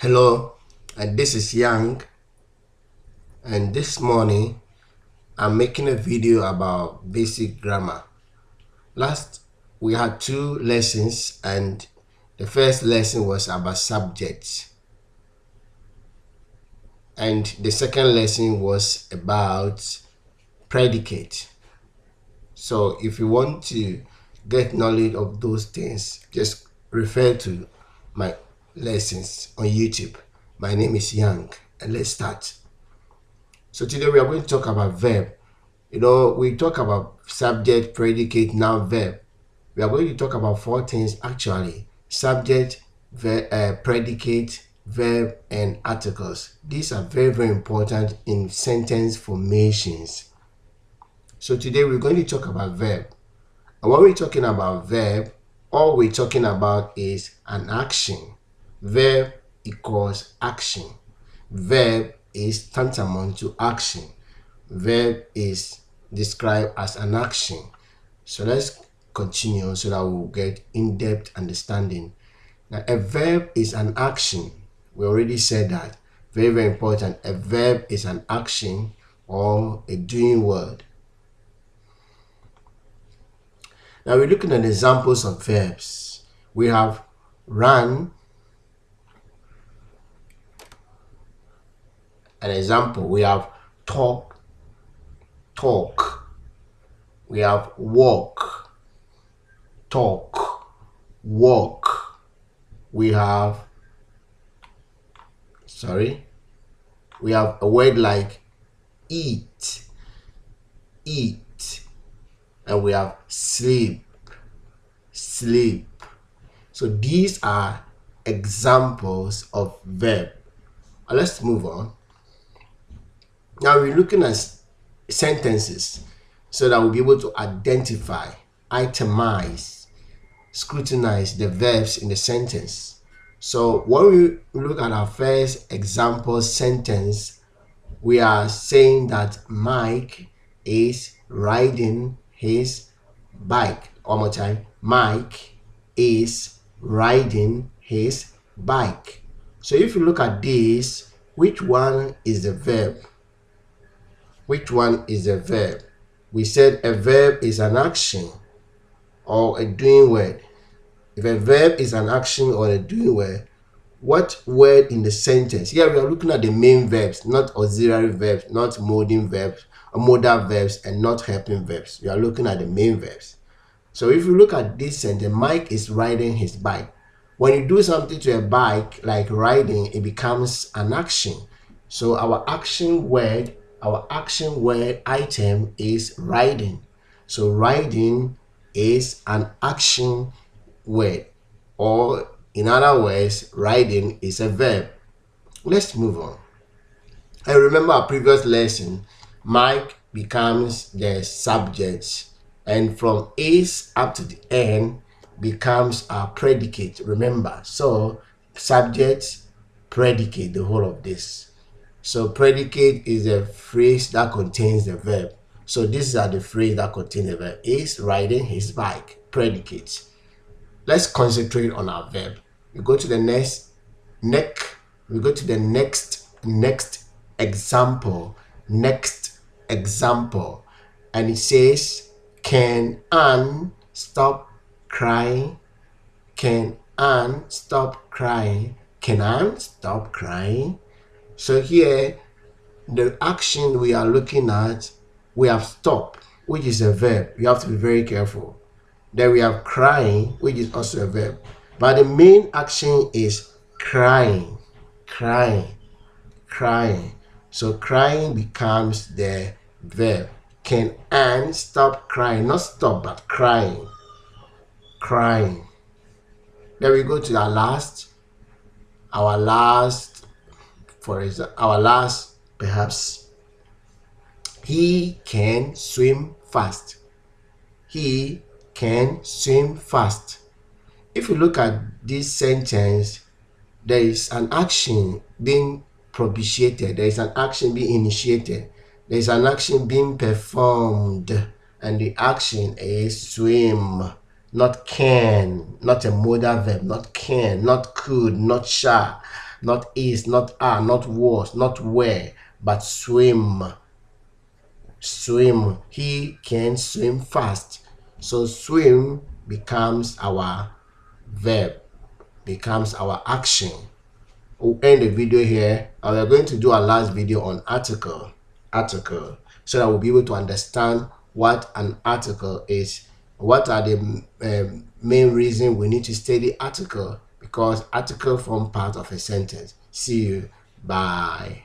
Hello, and this is Young, and this morning I'm making a video about basic grammar. Last we had two lessons, and the first lesson was about subjects, and the second lesson was about predicate. So if you want to get knowledge of those things, just refer to my lessons on YouTube. My name is Young, and let's start. So today we are going to talk about verb. We talk about subject, predicate, noun, verb. We are going to talk about four things actually: subject, predicate, verb, and articles. These are very, very important in sentence formations. So today we're going to talk about verb. And when we're talking about verb, all we're talking about is an action. Verb equals action. Verb is tantamount to action. Verb is described as an action. So let's continue so that we'll get in-depth understanding. Now, a verb is an action. We already said that. Very, very important. A verb is an action or a doing word. Now we're looking at examples of verbs. We have run. An example, we have talk. We have walk. Talk. Walk. We have a word like eat. And we have sleep. So these are examples of verb. Let's move on. Now we're looking at sentences so that we'll be able to identify, itemize, scrutinize the verbs in the sentence. So when we look at our first example sentence, we are saying that Mike is riding his bike. One more time. Mike is riding his bike. So if you look at this, which one is the verb? Which one is the verb? We said a verb is an action or a doing word. If a verb is an action or a doing word, what word in the sentence? Here we are looking at the main verbs, not auxiliary verbs, not modal verbs, and not helping verbs. We are looking at the main verbs. So if you look at this sentence, Mike is riding his bike. When you do something to a bike, like riding, it becomes an action. So our action word item is riding. So riding is an action word, or in other words, riding is a verb. Let's move on. And remember our previous lesson, Mike becomes the subject, and from is up to the end becomes our predicate. Remember, so subject, predicate, the whole of this. So predicate is a phrase that contains the verb. So these are the phrase that contain the verb. Is riding his bike. Predicate. Let's concentrate on our verb. We go to the next example. Next example. And it says, can Anne stop crying? Can Anne stop crying? Can Anne stop crying? So here, the action we are looking at, we have stop, which is a verb. You have to be very careful. Then we have crying, which is also a verb. But the main action is crying. So crying becomes the verb. Can Anne stop crying? Not stop, but crying. Then we go to our last, perhaps, he can swim fast. He can swim fast. If you look at this sentence, there is an action being propitiated. There is an action being initiated. There is an action being performed. And the action is swim, not can, not a modal verb, not can, not could, not shall. not is, not are, not was, not were, but swim. Swim. He can swim fast. So swim becomes our verb, becomes our action. We'll end the video here. We are going to do our last video on article, so that we'll be able to understand what an article is. What are the main reason we need to study article, because article form part of a sentence. See you. Bye.